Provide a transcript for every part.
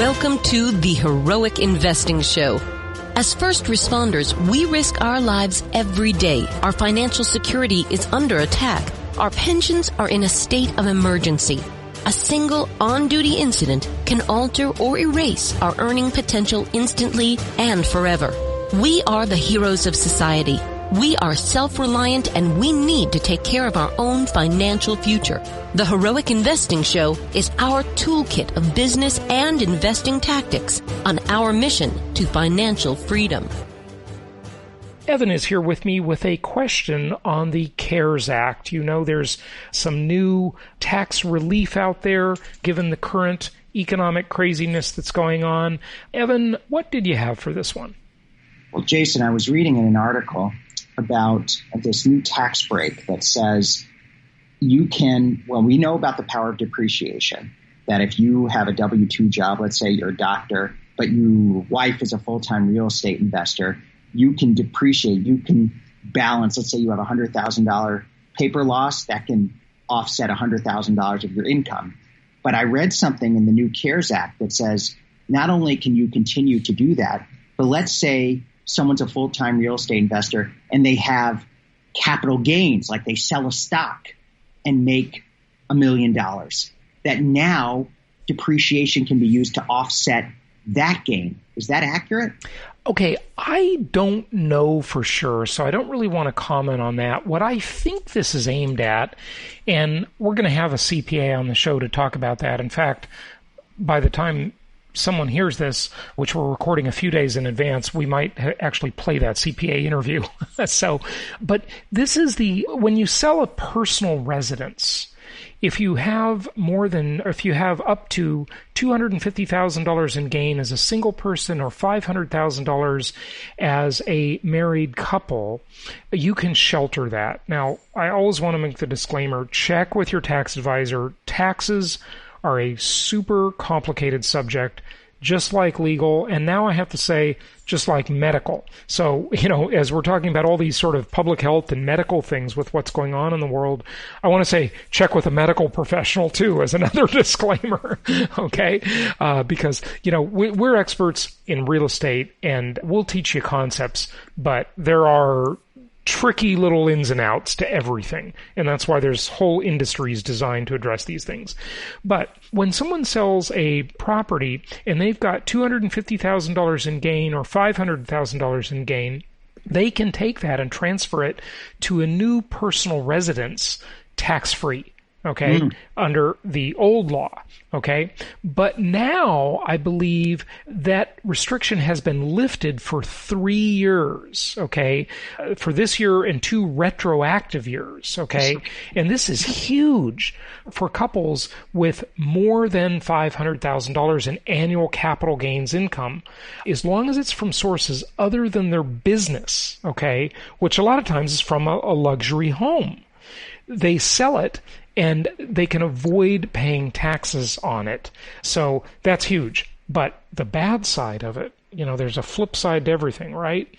Welcome to the Heroic Investing Show. As first responders, we risk our lives every day. Our financial security is under attack. Our pensions are in a state of emergency. A single on-duty incident can alter or erase our earning potential instantly and forever. We are the heroes of society. We are self-reliant and we need to take care of our own financial future. The Heroic Investing Show is our toolkit of business and investing tactics on our mission to financial freedom. Evan is here with me with a question on the CARES Act. You know, there's some new tax relief out there given the current economic craziness that's going on. Evan, what did you have for this one? Well, Jason, I was reading in an article about this new tax break that says we know about the power of depreciation, that if you have a W-2 job, let's say you're a doctor, but your wife is a full-time real estate investor, you can depreciate, you can balance, let's say you have a $100,000 paper loss, that can offset $100,000 of your income. But I read something in the new CARES Act that says not only can you continue to do that, but let's say someone's a full-time real estate investor and they have capital gains, like they sell a stock and make $1 million, that now depreciation can be used to offset that gain. Is that accurate? Okay, I don't know for sure, so I don't really want to comment on that. What I think this is aimed at, and we're going to have a CPA on the show to talk about that. In fact, by the time someone hears this, which we're recording a few days in advance, we might actually play that CPA interview. But this is when you sell a personal residence, if you have up to $250,000 in gain as a single person or $500,000 as a married couple, you can shelter that. Now, I always want to make the disclaimer, check with your tax advisor. Taxes are a super complicated subject, just like legal, and now I have to say, just like medical. So, as we're talking about all these sort of public health and medical things with what's going on in the world, I want to say check with a medical professional too, as another disclaimer, okay? Because, we're experts in real estate and we'll teach you concepts, but there are tricky little ins and outs to everything. And that's why there's whole industries designed to address these things. But when someone sells a property and they've got $250,000 in gain or $500,000 in gain, they can take that and transfer it to a new personal residence tax-free. Okay, under the old law, okay? But now I believe that restriction has been lifted for 3 years, okay? For this year and 2 retroactive years, okay? And this is huge for couples with more than $500,000 in annual capital gains income, as long as it's from sources other than their business, okay? Which a lot of times is from a luxury home. They sell it and they can avoid paying taxes on it. So that's huge. But the bad side of it, there's a flip side to everything, right?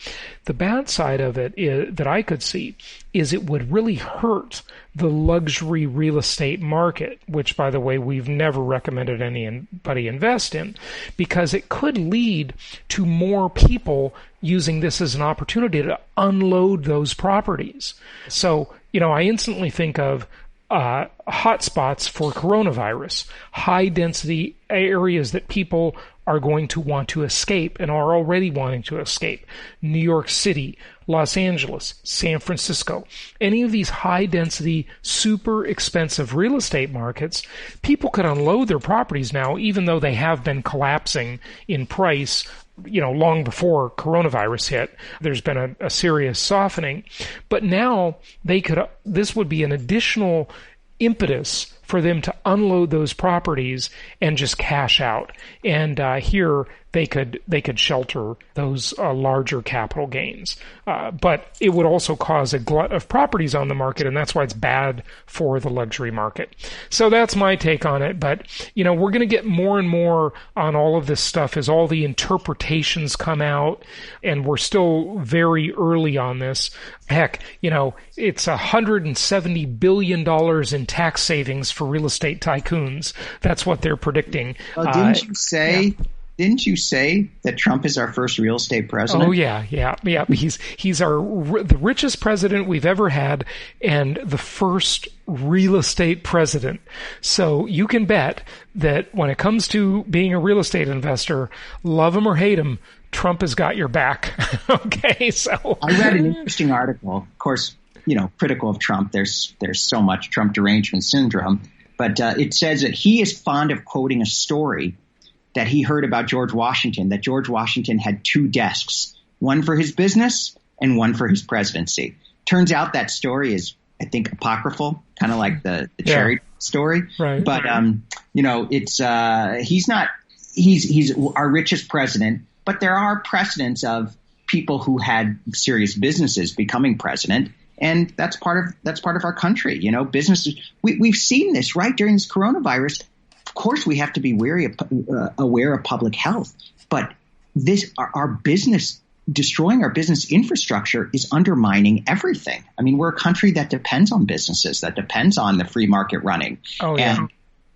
The bad side of it that I could see is it would really hurt the luxury real estate market, which, by the way, we've never recommended anybody invest in, because it could lead to more people using this as an opportunity to unload those properties. So, I instantly think of hotspots for coronavirus, high density areas that people are going to want to escape and are already wanting to escape. New York City, Los Angeles, San Francisco, any of these high density, super expensive real estate markets, people could unload their properties now, even though they have been collapsing in price long before coronavirus hit. There's been a serious softening. But now this would be an additional impetus for them to unload those properties and just cash out. And here they could shelter those larger capital gains. But it would also cause a glut of properties on the market, and that's why it's bad for the luxury market. So that's my take on it. But, we're going to get more and more on all of this stuff as all the interpretations come out, and we're still very early on this. Heck, it's $170 billion in tax savings for real estate tycoons. That's what they're predicting. Well, didn't you say Didn't you say that Trump is our first real estate president? Oh, yeah. He's the richest president we've ever had and the first real estate president. So you can bet that when it comes to being a real estate investor, love him or hate him, Trump has got your back. Okay, so I read an interesting article, of course, critical of Trump. There's so much Trump derangement syndrome, but it says that he is fond of quoting a story that he heard about George Washington, that George Washington had two desks, one for his business and one for his presidency. Turns out that story is, I think, apocryphal, kind of like the cherry story. Right. But, he's our richest president, but there are precedents of people who had serious businesses becoming president. And that's part of our country. Businesses, we've seen this right during this coronavirus. Of course, we have to be aware of public health, but our business, destroying our business infrastructure is undermining everything. I mean, we're a country that depends on businesses, that depends on the free market running. Oh, yeah.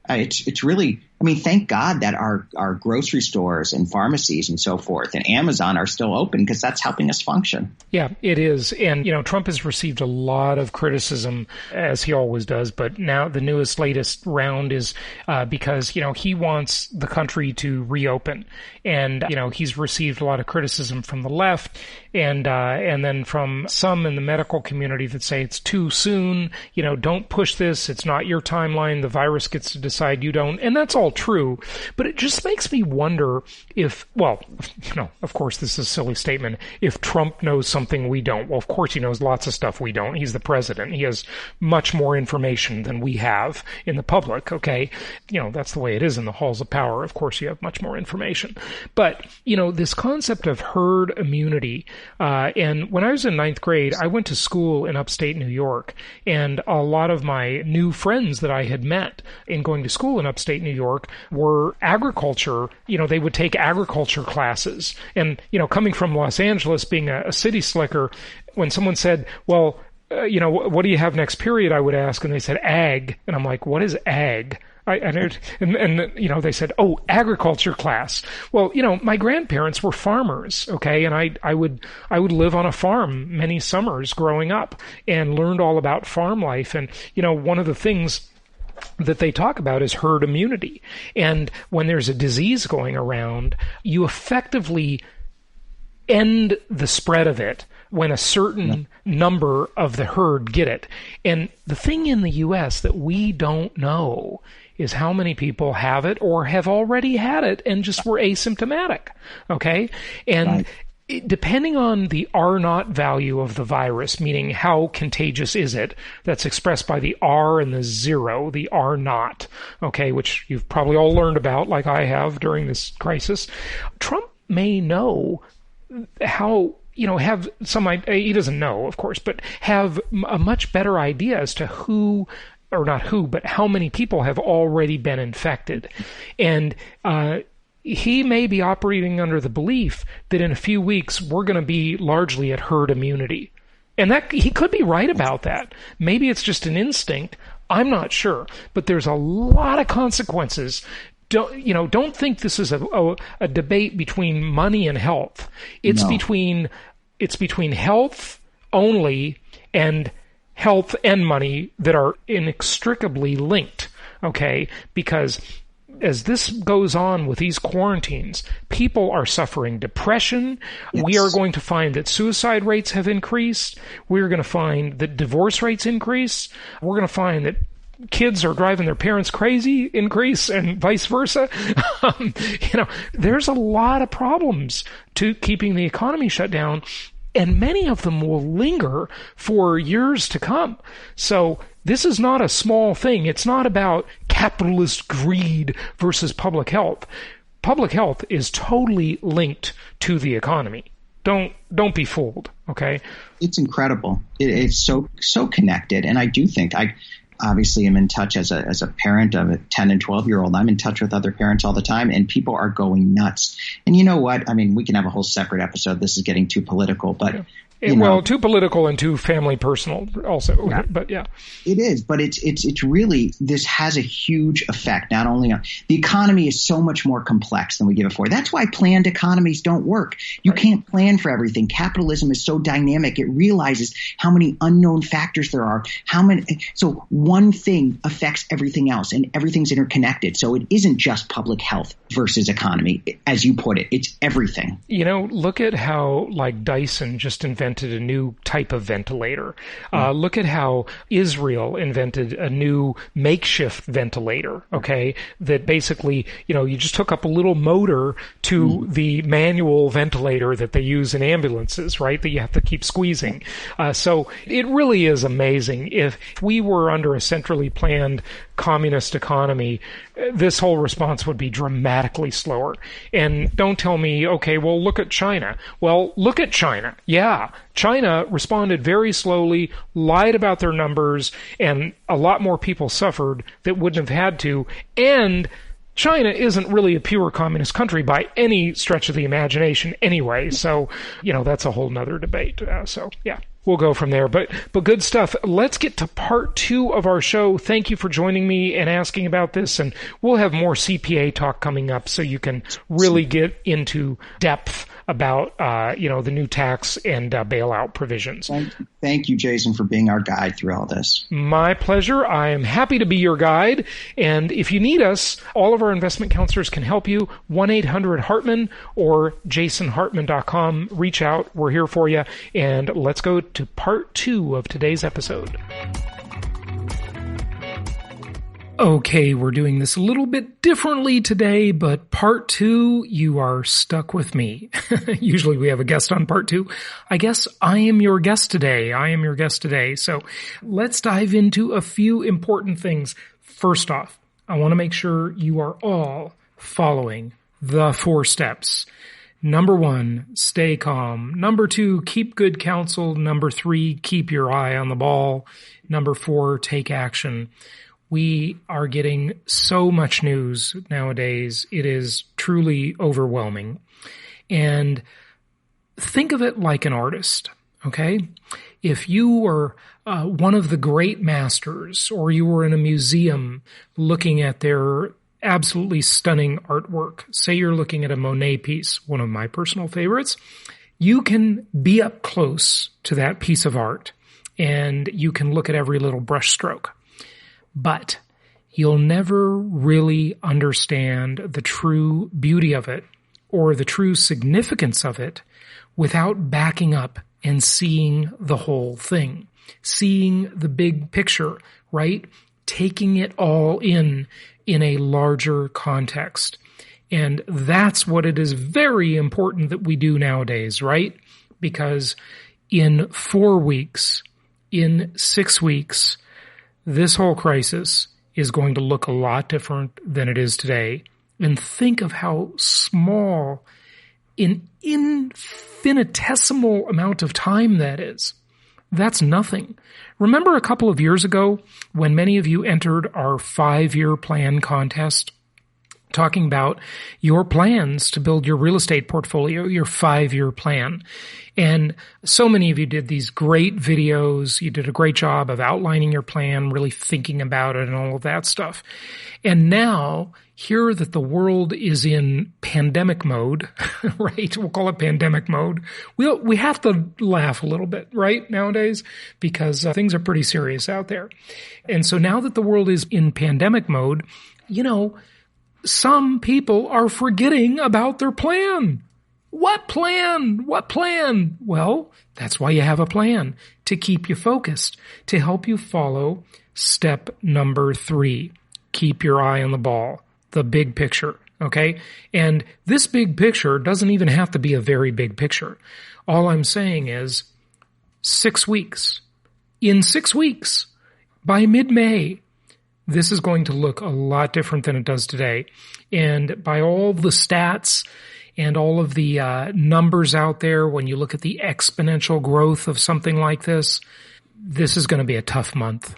And it's really, thank God that our grocery stores and pharmacies and so forth and Amazon are still open because that's helping us function. Yeah, it is. And, Trump has received a lot of criticism, as he always does. But now the latest round is because, he wants the country to reopen. And, he's received a lot of criticism from the left and then from some in the medical community that say it's too soon. Don't push this. It's not your timeline. The virus gets to decide, you don't. And that's all true. But it just makes me wonder if, of course, this is a silly statement. If Trump knows something we don't, well, of course he knows lots of stuff we don't. He's the president. He has much more information than we have in the public, okay? That's the way it is in the halls of power. Of course, you have much more information. But, this concept of herd immunity, and when I was in ninth grade, I went to school in upstate New York, and a lot of my new friends that I had met in going to school in upstate New York were agriculture. They would take agriculture classes. And, coming from Los Angeles, being a city slicker, when someone said, well, what do you have next period? I would ask, and they said ag. And I'm like, what is ag? And they said, oh, agriculture class. Well, my grandparents were farmers, okay? And I would live on a farm many summers growing up and learned all about farm life. And, one of the things that they talk about is herd immunity. And when there's a disease going around, you effectively end the spread of it when a certain number of the herd get it. And the thing in the U.S. that we don't know is how many people have it or have already had it and just were asymptomatic, okay? And depending on the R0 value of the virus, meaning how contagious is it, that's expressed by the R and the 0, the R0, okay, which you've probably all learned about like I have during this crisis. Trump may know how, have some, he doesn't know, of course, but have a much better idea as to who, or not who, but how many people have already been infected. And he may be operating under the belief that in a few weeks we're going to be largely at herd immunity. And that he could be right about that. Maybe it's just an instinct. I'm not sure. But there's a lot of consequences. Don't think this is a debate between money and health. It's between health only and health and money that are inextricably linked, okay? Because as this goes on with these quarantines, people are suffering depression. Yes. We are going to find that suicide rates have increased. We're going to find that divorce rates increase. We're going to find that kids are driving their parents crazy increase and vice versa. There's a lot of problems to keeping the economy shut down. And many of them will linger for years to come. So this is not a small thing. It's not about capitalist greed versus public health. Public health is totally linked to the economy. Don't be fooled, okay? It's incredible. It's so connected. And I do think I obviously am in touch as a parent of a 10 and 12-year-old. I'm in touch with other parents all the time, and people are going nuts. And you know what? I mean, we can have a whole separate episode. This is getting too political, but Well, too political and too family personal also. Yeah. But yeah. It is, but it's really, this has a huge effect, not only on the economy is so much more complex than we give it for. That's why planned economies don't work. You can't plan for everything. Capitalism is so dynamic. It realizes how many unknown factors there are, so one thing affects everything else and everything's interconnected. So it isn't just public health versus economy, as you put it. It's everything. Look at how like Dyson just invented a new type of ventilator. Look at how Israel invented a new makeshift ventilator, okay, that basically, you just hook up a little motor to the manual ventilator that they use in ambulances, right, that you have to keep squeezing. So it really is amazing. If we were under a centrally planned communist economy, this whole response would be dramatically slower. And don't tell me, okay, well, look at China. Well, look at China. Yeah, China responded very slowly, lied about their numbers, and a lot more people suffered that wouldn't have had to. And China isn't really a pure communist country by any stretch of the imagination anyway. So, that's a whole nother debate. So, yeah. We'll go from there, but good stuff. Let's get to part 2 of our show. Thank you for joining me and asking about this, and we'll have more CPA talk coming up so you can really get into depth about the new tax and bailout provisions. Thank you, Jason, for being our guide through all this. My pleasure. I am happy to be your guide, and if you need us, all of our investment counselors can help you. 1-800-HARTMAN or jasonhartman.com. Reach out. We're here for you, and let's go to part 2 of today's episode. Okay, we're doing this a little bit differently today, but part 2, you are stuck with me. Usually we have a guest on part 2. I guess I am your guest today. So let's dive into a few important things. First off, I want to make sure you are all following the 4 steps. Number 1, stay calm. Number 2, keep good counsel. Number 3, keep your eye on the ball. Number 4, take action. We are getting so much news nowadays. It is truly overwhelming. And think of it like an artist, okay? If you were one of the great masters, or you were in a museum looking at their absolutely stunning artwork, say you're looking at a Monet piece, one of my personal favorites, you can be up close to that piece of art and you can look at every little brush stroke. But you'll never really understand the true beauty of it or the true significance of it without backing up and seeing the whole thing, seeing the big picture, right? Taking it all in a larger context. And that's what it is very important that we do nowadays, right? Because in 4 weeks, in 6 weeks, this whole crisis is going to look a lot different than it is today. And think of how small, an infinitesimal amount of time that is. That's nothing. Remember a couple of years ago when many of you entered our 5-year plan contest, talking about your plans to build your real estate portfolio, your 5-year plan. And so many of you did these great videos. You did a great job of outlining your plan, really thinking about it and all of that stuff. And now, here that the world is in pandemic mode, right? We'll call it pandemic mode. We have to laugh a little bit, right, nowadays, because things are pretty serious out there. And so now that the world is in pandemic mode, some people are forgetting about their plan. What plan? What plan? Well, that's why you have a plan, to keep you focused, to help you follow step number 3. Keep your eye on the ball, the big picture, okay? And this big picture doesn't even have to be a very big picture. All I'm saying is 6 weeks. In 6 weeks, by mid-May, this is going to look a lot different than it does today. And by all the stats and all of the numbers out there, when you look at the exponential growth of something like this is going to be a tough month,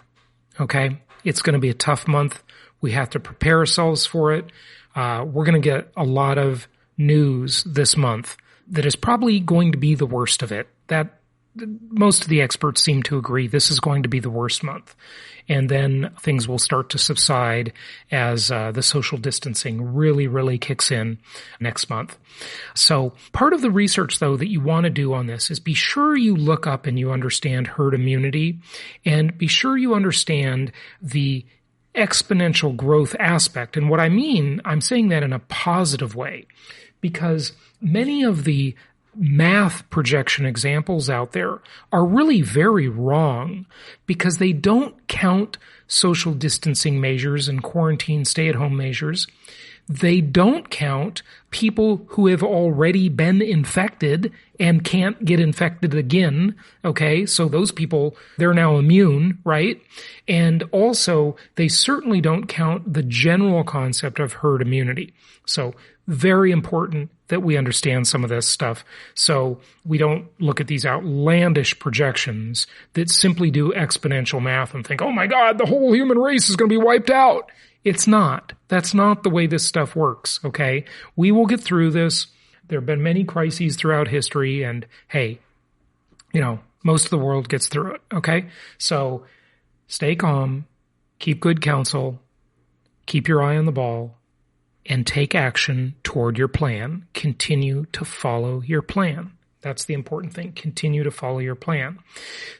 okay? It's going to be a tough month. We have to prepare ourselves for it. We're going to get a lot of news this month that is probably going to be the worst of it. most of the experts seem to agree this is going to be the worst month. And then things will start to subside as the social distancing really, really kicks in next month. So part of the research, though, that you want to do on this is be sure you look up and you understand herd immunity, and be sure you understand the exponential growth aspect. And what I mean, I'm saying that in a positive way, because many of the math projection examples out there are really very wrong because they don't count social distancing measures and quarantine stay-at-home measures. They don't count people who have already been infected and can't get infected again. Okay, so those people, they're now immune, right? And also, they certainly don't count the general concept of herd immunity. So very important that we understand some of this stuff so we don't look at these outlandish projections that simply do exponential math and think, oh my God, the whole human race is going to be wiped out. It's not. That's not the way this stuff works, okay? We will get through this. There have been many crises throughout history, and hey, most of the world gets through it, okay? So stay calm, keep good counsel, keep your eye on the ball, and take action toward your plan. Continue to follow your plan. That's the important thing. Continue to follow your plan.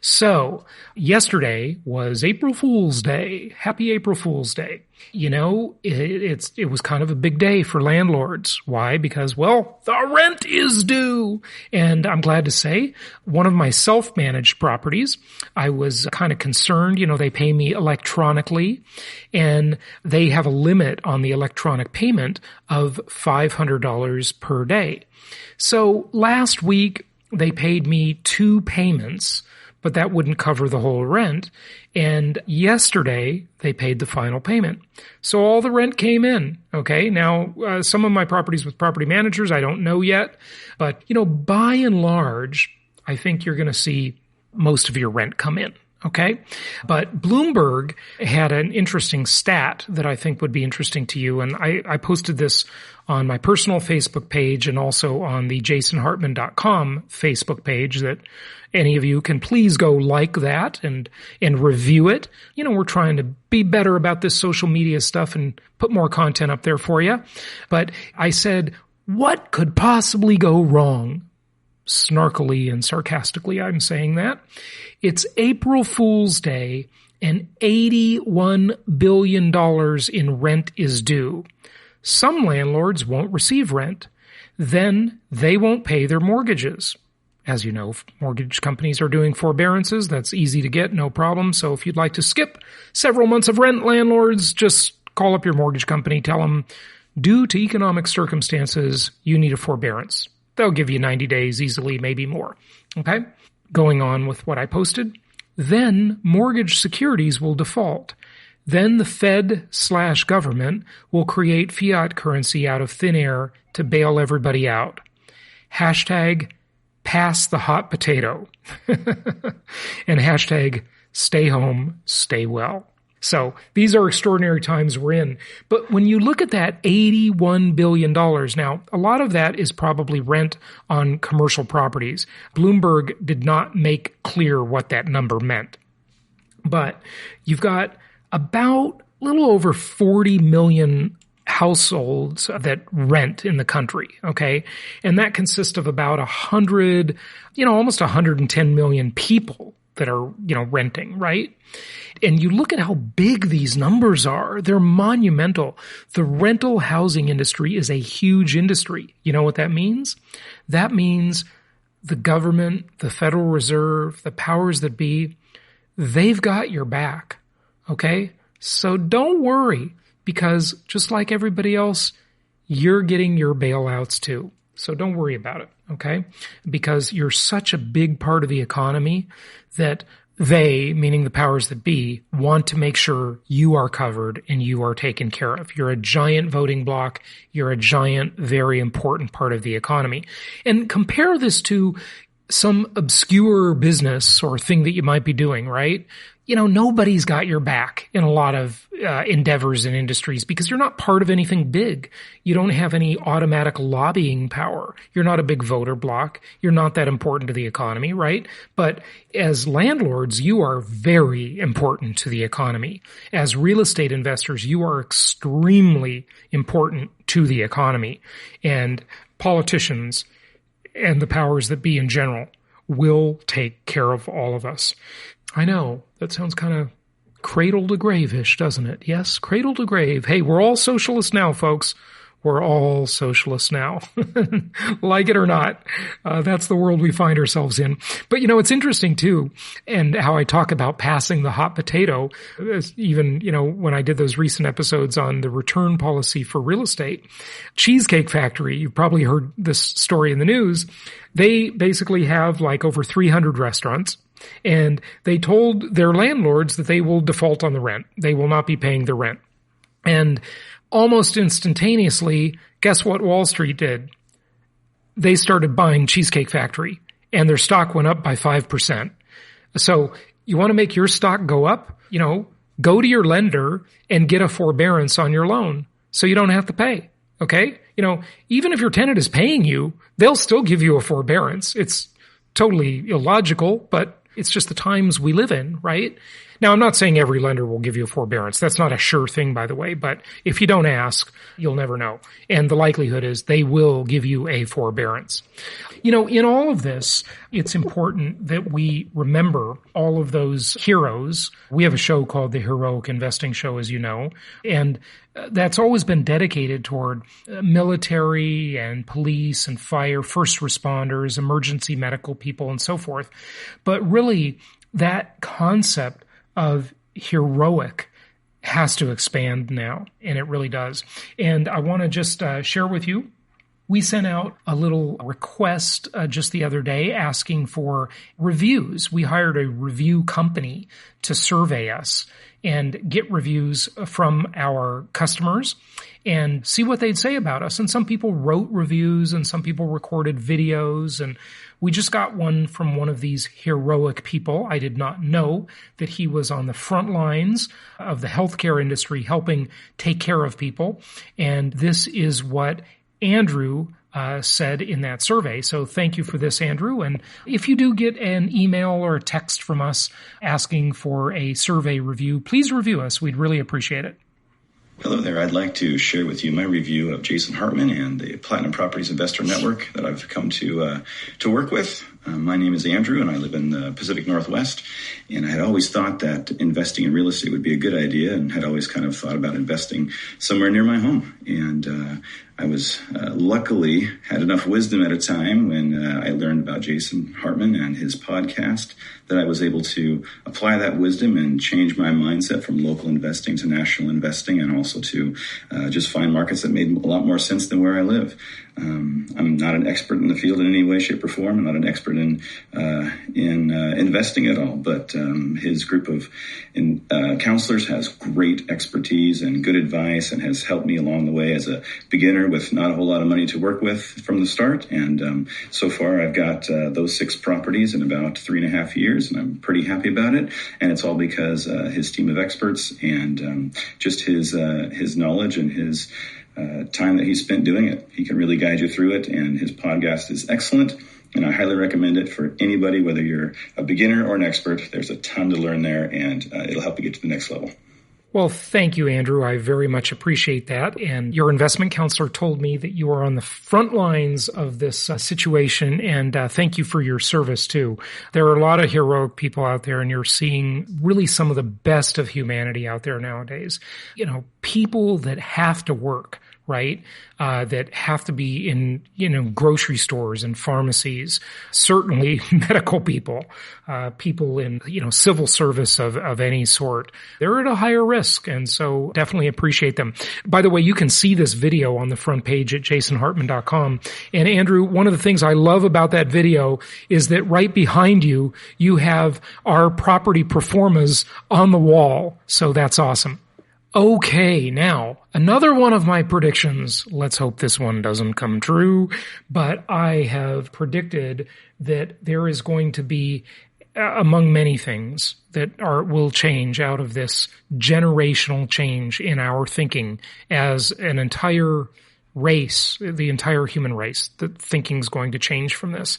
So, yesterday was April Fool's Day. Happy April Fool's Day. It was kind of a big day for landlords. Why? Because, well, the rent is due. And I'm glad to say, one of my self-managed properties, I was kind of concerned. They pay me electronically, and they have a limit on the electronic payment of $500 per day. So last week, they paid me 2 payments, but that wouldn't cover the whole rent. And yesterday, they paid the final payment. So all the rent came in. Okay. Now, some of my properties with property managers, I don't know yet. But, by and large, I think you're going to see most of your rent come in. Okay. But Bloomberg had an interesting stat that I think would be interesting to you. And I posted this on my personal Facebook page and also on the jasonhartman.com Facebook page that any of you can please go like that and review it. We're trying to be better about this social media stuff and put more content up there for you. But I said, what could possibly go wrong? Snarkily and sarcastically, I'm saying that. It's April Fool's Day and $81 billion in rent is due. Some landlords won't receive rent. Then they won't pay their mortgages. As you know, mortgage companies are doing forbearances. That's easy to get, no problem. So if you'd like to skip several months of rent, landlords, just call up your mortgage company, tell them, due to economic circumstances, you need a forbearance. They'll give you 90 days easily, maybe more. Okay? Going on with what I posted. Then mortgage securities will default. Then the Fed/government will create fiat currency out of thin air to bail everybody out. Hashtag pass the hot potato. And hashtag stay home, stay well. So these are extraordinary times we're in. But when you look at that $81 billion, now a lot of that is probably rent on commercial properties. Bloomberg did not make clear what that number meant. But you've got about a little over 40 million households that rent in the country, okay? And that consists of about almost 110 million people that are, renting, right? And you look at how big these numbers are. They're monumental. The rental housing industry is a huge industry. You know what that means? That means the government, the Federal Reserve, the powers that be, they've got your back, okay? So don't worry, because just like everybody else, you're getting your bailouts too. So don't worry about it, okay? Because you're such a big part of the economy that they, meaning the powers that be, want to make sure you are covered and you are taken care of. You're a giant voting bloc. You're a giant, very important part of the economy. And compare this to some obscure business or thing that you might be doing, right? nobody's got your back in a lot of endeavors and industries because you're not part of anything big. You don't have any automatic lobbying power. You're not a big voter bloc. You're not that important to the economy, right? But as landlords, you are very important to the economy. As real estate investors, you are extremely important to the economy. And politicians and the powers that be in general will take care of all of us. I know, that sounds kind of cradle to grave-ish, doesn't it? Yes, cradle to grave. Hey, we're all socialists now, folks. We're all socialists now. Like it or not, that's the world we find ourselves in. But, it's interesting, too, and how I talk about passing the hot potato, even, when I did those recent episodes on the return policy for real estate. Cheesecake Factory, you've probably heard this story in the news. They basically have like over 300 restaurants. And they told their landlords that they will default on the rent. They will not be paying the rent. And almost instantaneously, guess what Wall Street did? They started buying Cheesecake Factory, and their stock went up by 5%. So you want to make your stock go up? Go to your lender and get a forbearance on your loan so you don't have to pay. Okay? Even if your tenant is paying you, they'll still give you a forbearance. It's totally illogical, but it's just the times we live in, right? Now, I'm not saying every lender will give you a forbearance. That's not a sure thing, by the way. But if you don't ask, you'll never know. And the likelihood is they will give you a forbearance. In all of this, it's important that we remember all of those heroes. We have a show called the Heroic Investing Show, as you know. And that's always been dedicated toward military and police and fire, first responders, emergency medical people, and so forth. But really, that concept of heroic has to expand now, and it really does. And I want to just share with you, we sent out a little request just the other day asking for reviews. We hired a review company to survey us and get reviews from our customers and see what they'd say about us. And some people wrote reviews and some people recorded videos. And we just got one from one of these heroic people. I did not know that he was on the front lines of the healthcare industry helping take care of people. And this is what Andrew said in that survey. So thank you for this, Andrew. And if you do get an email or a text from us asking for a survey review, please review us. We'd really appreciate it. Hello there. I'd like to share with you my review of Jason Hartman and the Platinum Properties Investor Network that I've come to work with. My name is Andrew, and I live in the Pacific Northwest. And I had always thought that investing in real estate would be a good idea, and had always kind of thought about investing somewhere near my home. And I was luckily had enough wisdom at a time when I learned about Jason Hartman and his podcast that I was able to apply that wisdom and change my mindset from local investing to national investing, and also to just find markets that made a lot more sense than where I live. I'm not an expert in the field in any way, shape, or form. I'm not an expert in investing at all, but his group of counselors has great expertise and good advice, and has helped me along the way as a beginner with not a whole lot of money to work with from the start. And so far, I've got those 6 properties in about 3.5 years, and I'm pretty happy about it. And it's all because his team of experts and just his knowledge and his time that he spent doing it. He can really guide you through it, and his podcast is excellent, and I highly recommend it for anybody, whether you're a beginner or an expert. There's a ton to learn there, and it'll help you get to the next level. Well, thank you, Andrew. I very much appreciate that. And your investment counselor told me that you are on the front lines of this situation, and thank you for your service, too. There are a lot of heroic people out there, and you're seeing really some of the best of humanity out there nowadays. People that have to work, right? That have to be in, grocery stores and pharmacies, certainly medical people, people in, civil service of any sort. They're at a higher risk. And so definitely appreciate them. By the way, you can see this video on the front page at jasonhartman.com. And Andrew, one of the things I love about that video is that right behind you, you have our property performers on the wall. So that's awesome. Okay, now, another one of my predictions, let's hope this one doesn't come true, but I have predicted that there is going to be among many things that will change out of this generational change in our thinking as an entire race, the entire human race, the thinking's going to change from this.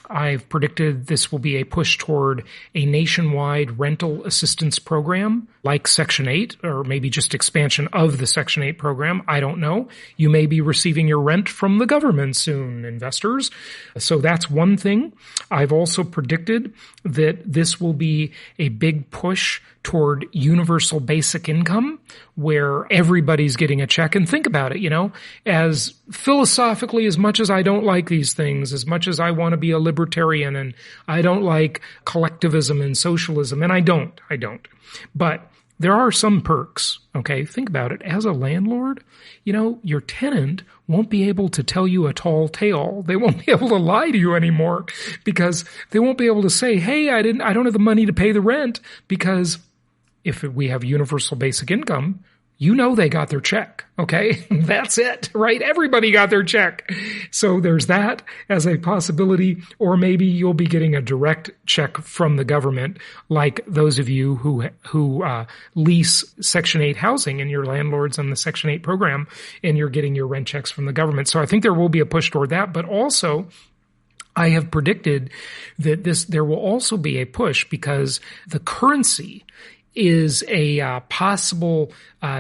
I've predicted this will be a push toward a nationwide rental assistance program like Section 8, or maybe just expansion of the Section 8 program. I don't know. You may be receiving your rent from the government soon, investors. So that's one thing. I've also predicted that this will be a big push toward universal basic income, where everybody's getting a check. And think about it, as philosophically, as much as I don't like these things, as much as I want to be a libertarian and I don't like collectivism and socialism, and I don't. But there are some perks, okay? Think about it. As a landlord, your tenant won't be able to tell you a tall tale. They won't be able to lie to you anymore because they won't be able to say, hey, I don't have the money to pay the rent, because if we have universal basic income, they got their check, okay? That's it, right? Everybody got their check. So there's that as a possibility, or maybe you'll be getting a direct check from the government, like those of you who lease Section 8 housing and your landlord's on the Section 8 program, and you're getting your rent checks from the government. So I think there will be a push toward that, but also I have predicted that there will also be a push because the currency is a possible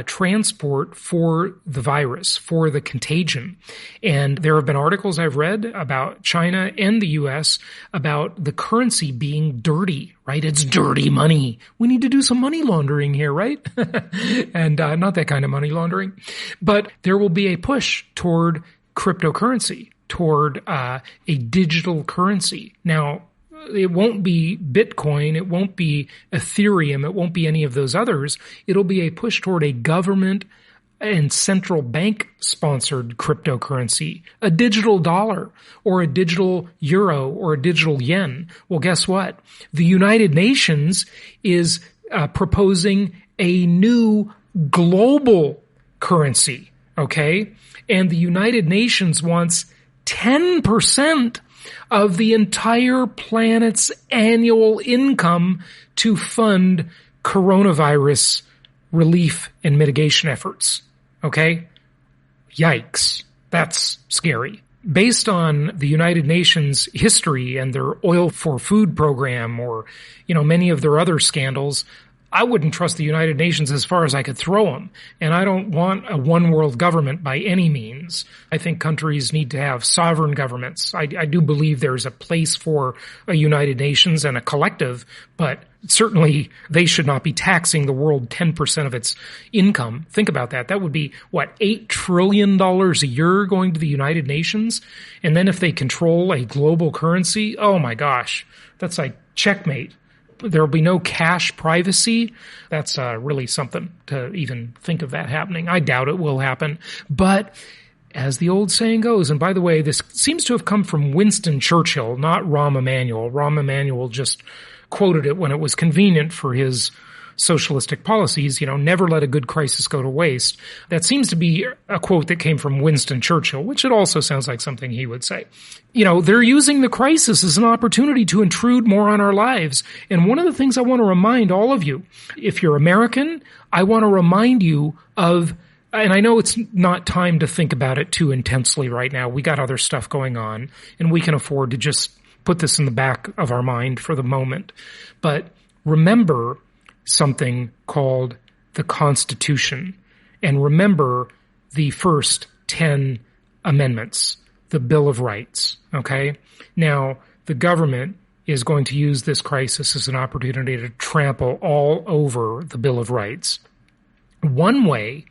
transport for the virus, for the contagion. And there have been articles I've read about China and the U.S. about the currency being dirty, right? It's dirty money. We need to do some money laundering here, right? And not that kind of money laundering. But there will be a push toward cryptocurrency, toward a digital currency. Now, it won't be Bitcoin, it won't be Ethereum, it won't be any of those others. It'll be a push toward a government and central bank sponsored cryptocurrency, a digital dollar or a digital euro or a digital yen. Well, guess what? The United Nations is proposing a new global currency, okay? And the United Nations wants 10% of the entire planet's annual income to fund coronavirus relief and mitigation efforts. Okay? Yikes. That's scary. Based on the United Nations history and their oil for food program, or, many of their other scandals, I wouldn't trust the United Nations as far as I could throw them. And I don't want a one world government by any means. I think countries need to have sovereign governments. I do believe there's a place for a United Nations and a collective, but certainly they should not be taxing the world 10% of its income. Think about that. That would be, $8 trillion a year going to the United Nations? And then if they control a global currency, oh my gosh, that's like checkmate. There will be no cash privacy. That's really something to even think of that happening. I doubt it will happen. But as the old saying goes, and by the way, this seems to have come from Winston Churchill, not Rahm Emanuel. Rahm Emanuel just quoted it when it was convenient for his socialistic policies, never let a good crisis go to waste. That seems to be a quote that came from Winston Churchill, which it also sounds like something he would say. They're using the crisis as an opportunity to intrude more on our lives. And one of the things I want to remind all of you, if you're American, I want to remind you of, and I know it's not time to think about it too intensely right now. We got other stuff going on, and we can afford to just put this in the back of our mind for the moment. But remember something called the Constitution. And remember the first 10 amendments, the Bill of Rights, okay? Now, the government is going to use this crisis as an opportunity to trample all over the Bill of Rights. One way,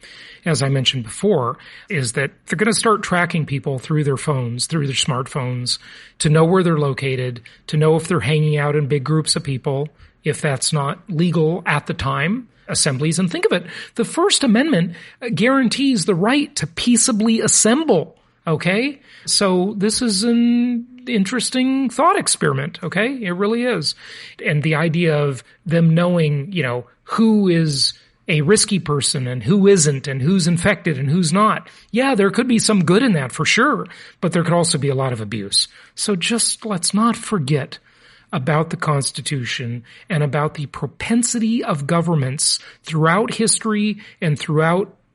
as I mentioned before, is that they're going to start tracking people through their phones, through their smartphones, to know where they're located, to know if they're hanging out in big groups of people, if that's not legal at the time, assemblies. And think of it, the First Amendment guarantees the right to peaceably assemble, okay? So this is an interesting thought experiment, okay? It really is. And the idea of them knowing, who is a risky person and who isn't and who's infected and who's not. Yeah, there could be some good in that for sure, but there could also be a lot of abuse. So just let's not forget about the Constitution and about the propensity of governments throughout history and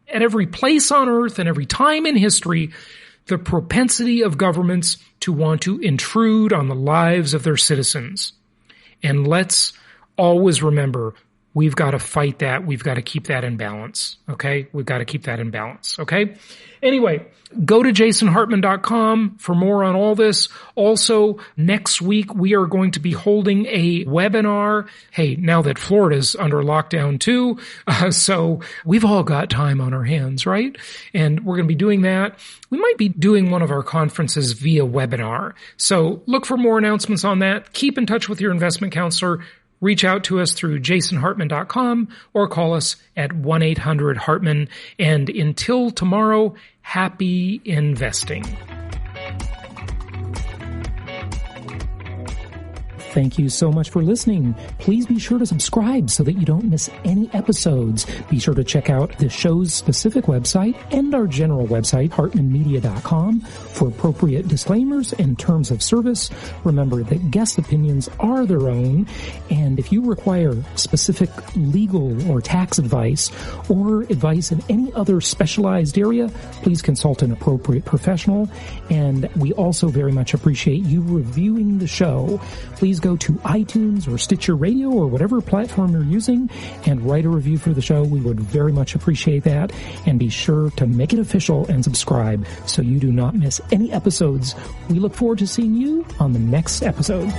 at every place on earth and every time in history, the propensity of governments to want to intrude on the lives of their citizens. And let's always remember, we've got to fight that. We've got to keep that in balance. Okay? We've got to keep that in balance. Okay? Anyway, go to jasonhartman.com for more on all this. Also, next week, we are going to be holding a webinar. Hey, now that Florida's under lockdown too, so we've all got time on our hands, right? And we're going to be doing that. We might be doing one of our conferences via webinar. So look for more announcements on that. Keep in touch with your investment counselor. Reach out to us through jasonhartman.com or call us at 1-800-HARTMAN. And until tomorrow, happy investing. Thank you so much for listening. Please be sure to subscribe so that you don't miss any episodes. Be sure to check out the show's specific website and our general website, hartmanmedia.com, for appropriate disclaimers and terms of service. Remember that guest opinions are their own, and if you require specific legal or tax advice or advice in any other specialized area, please consult an appropriate professional. And we also very much appreciate you reviewing the show. Please go to iTunes or Stitcher Radio or whatever platform you're using and write a review for the show. We would very much appreciate that. And be sure to make it official and subscribe so you do not miss any episodes. We look forward to seeing you on the next episode.